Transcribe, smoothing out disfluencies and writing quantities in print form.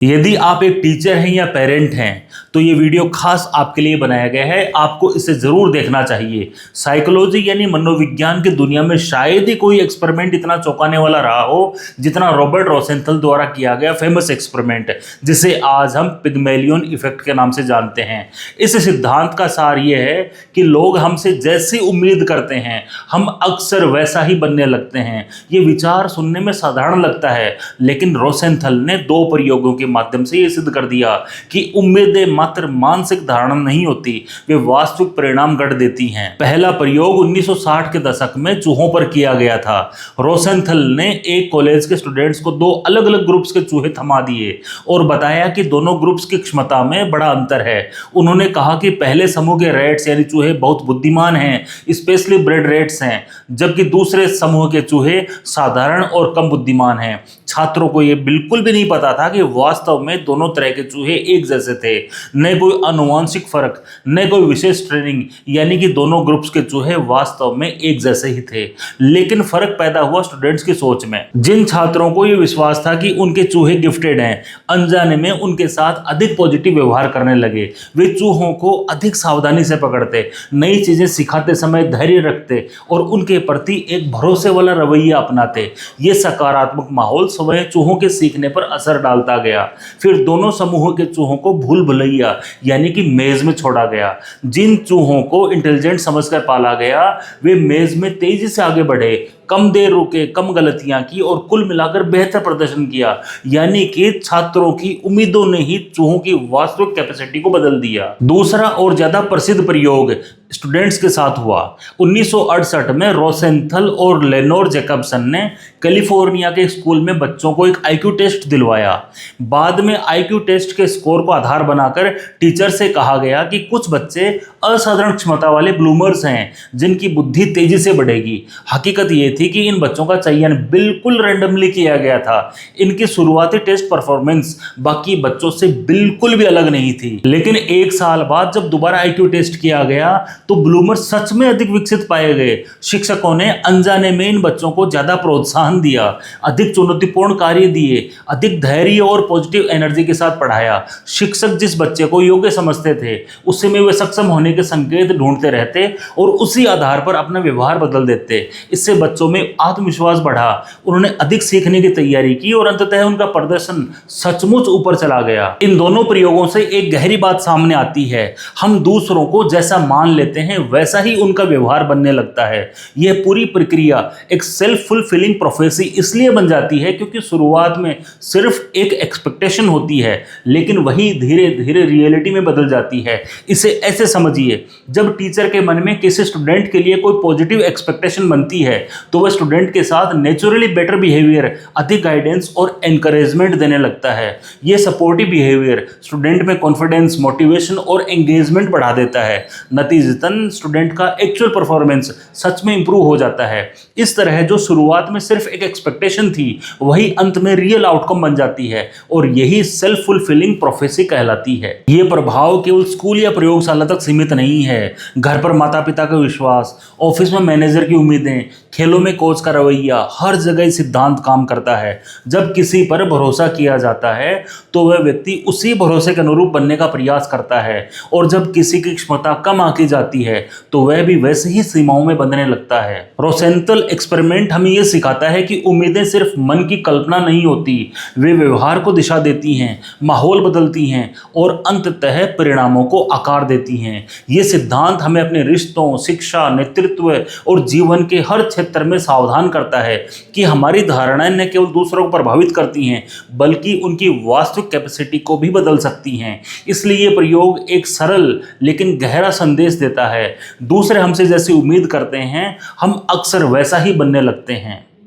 यदि आप एक टीचर हैं या पेरेंट हैं तो ये वीडियो खास आपके लिए बनाया गया है। आपको इसे ज़रूर देखना चाहिए। साइकोलॉजी यानी मनोविज्ञान की दुनिया में शायद ही कोई एक्सपेरिमेंट इतना चौंकाने वाला रहा हो जितना रॉबर्ट रोसेंथल द्वारा किया गया फेमस एक्सपेरिमेंट, जिसे आज हम पिग्मलियन इफेक्ट के नाम से जानते हैं। इस सिद्धांत का सार ये है कि लोग हमसे जैसी उम्मीद करते हैं हम अक्सर वैसा ही बनने लगते हैं। ये विचार सुनने में साधारण लगता है, लेकिन रोसेंथल ने 2 प्रयोगों के माध्यम से यह सिद्ध कर दिया कि उम्मीदें मात्र मानसिक धारणा नहीं होती, वे वास्तविक परिणाम गढ़ देती हैं। पहला प्रयोग 1960 के दशक में चूहों पर किया गया था। रोसेंथल ने एक कॉलेज के स्टूडेंट्स को 2 अलग अलग ग्रुप्स के चूहे थमा दिए और बताया कि दोनों ग्रुप्स की क्षमता में बड़ा अंतर है। उन्होंने कहा कि पहले समूह के रैट्स यानी चूहे बहुत बुद्धिमान हैं, स्पेशली ब्रेड रैट्स हैं, जबकि दूसरे समूह के चूहे साधारण और कम बुद्धिमान हैं। छात्रों को यह बिल्कुल भी नहीं पता था कि वास्तव में दोनों तरह के चूहे एक जैसे थे। न कोई आनुवंशिक फर्क, न कोई विशेष ट्रेनिंग, यानी कि दोनों ग्रुप्स के चूहे वास्तव में एक जैसे ही थे। लेकिन फर्क पैदा हुआ स्टूडेंट्स की सोच में। जिन छात्रों को यह विश्वास था कि उनके चूहे गिफ्टेड हैं, अनजाने में उनके साथ अधिक पॉजिटिव व्यवहार करने लगे। वे चूहों को अधिक सावधानी से पकड़ते, नई चीजें सिखाते समय धैर्य रखते और उनके प्रति एक भरोसे वाला रवैया अपनाते। ये सकारात्मक माहौल स्वयं चूहों के सीखने पर असर डालता गया। फिर दोनों समूहों के चूहों को भूल भुलैया यानी कि मेज में छोड़ा गया। जिन चूहों को इंटेलिजेंट समझकर पाला गया वे मेज में तेजी से आगे बढ़े, कम देर रुके, कम गलतियां की और कुल मिलाकर बेहतर प्रदर्शन किया। यानी कि छात्रों की उम्मीदों ने ही चूहों की वास्तविक कैपेसिटी को बदल दिया। दूसरा और ज्यादा प्रसिद्ध प्रयोग स्टूडेंट्स के साथ हुआ। 1968 में रोसेंथल और लेनोर जैकबसन ने कैलिफोर्निया के स्कूल में बच्चों को एक आईक्यू टेस्ट दिलवाया। बाद में आईक्यू टेस्ट के स्कोर को आधार बनाकर टीचर से कहा गया कि कुछ बच्चे असाधारण क्षमता वाले ब्लूमर्स हैं जिनकी बुद्धि तेजी से बढ़ेगी। हकीकत ये थी कि इन बच्चों का चयन बिल्कुल रैंडमली किया गया था। इनकी शुरुआती टेस्ट परफॉर्मेंस बाकी बच्चों से बिल्कुल भी अलग नहीं थी। लेकिन 1 साल बाद जब दोबारा आईक्यू टेस्ट किया गया तो ब्लूमर सच में अधिक विकसित पाए गए। शिक्षकों ने अनजाने में इन बच्चों को ज्यादा प्रोत्साहन दिया, अधिक चुनौतीपूर्ण कार्य दिए, अधिक धैर्य और पॉजिटिव एनर्जी के साथ पढ़ाया। शिक्षक जिस बच्चे को योग्य समझते थे उसी में वे सक्षम होने के संकेत ढूंढते रहते और उसी आधार पर अपना व्यवहार बदल देते। इससे बच्चों में आत्मविश्वास बढ़ा, उन्होंने अधिक सीखने की तैयारी की और अंततः उनका प्रदर्शन सचमुच ऊपर चला गया। इन दोनों प्रयोगों से एक गहरी बात सामने आती है, हम दूसरों को जैसा मान लेते हैं वैसा ही उनका व्यवहार बनने लगता है। यह पूरी प्रक्रिया एक सेल्फ फुलफिलिंग प्रोफेसी इसलिए बन जाती है क्योंकि शुरुआत में सिर्फ एक एक्सपेक्टेशन होती है, लेकिन वही धीरे धीरे रियलिटी में बदल जाती है। इसे ऐसे समझिए, जब टीचर के मन में किसी स्टूडेंट के लिए कोई पॉजिटिव एक्सपेक्टेशन बनती है तो वह स्टूडेंट के साथ नेचुरली बेटर बिहेवियर, अधिक गाइडेंस और एनकरेजमेंट देने लगता है। यह सपोर्टिव बिहेवियर स्टूडेंट में कॉन्फिडेंस, मोटिवेशन और एंगेजमेंट बढ़ा देता है। नतीजतन स्टूडेंट का एक्चुअल परफॉर्मेंस सच में इंप्रूव हो जाता है। इस तरह जो शुरुआत में सिर्फ एक एक्सपेक्टेशन थी वही अंत में रियल आउटकम बन जाती है और यही सेल्फ फुलफिलिंग प्रोफेसी कहलाती है। ये प्रभाव केवल स्कूल या प्रयोगशाला तक सीमित नहीं है। घर पर माता पिता का विश्वास, ऑफिस में मैनेजर की उम्मीदें, खेलों में कोच का रवैया, हर जगह सिद्धांत काम करता है। जब किसी पर भरोसा किया जाता है तो वह व्यक्ति उसी भरोसे के अनुरूप बनने का प्रयास करता है और जब किसी की क्षमता कम आंकी जाती है तो वह भी वैसे ही सीमाओं में बंधने लगता है। रोसेंथल एक्सपेरिमेंट हमें यह सिखाता है कि उम्मीदें सिर्फ मन की कल्पना नहीं होती, वे व्यवहार को दिशा देती हैं, माहौल बदलती हैं और अंततः परिणामों को आकार देती हैं। ये सिद्धांत हमें अपने रिश्तों, शिक्षा, नेतृत्व और जीवन के हर क्षेत्र में सावधान करता है कि हमारी धारणाएं न केवल दूसरों को प्रभावित करती हैं बल्कि उनकी वास्तविक कैपेसिटी को भी बदल सकती हैं। इसलिए ये प्रयोग एक सरल लेकिन गहरा संदेश देता है, दूसरे हमसे जैसी उम्मीद करते हैं हम अक्सर वैसा ही बनने लगते हैं।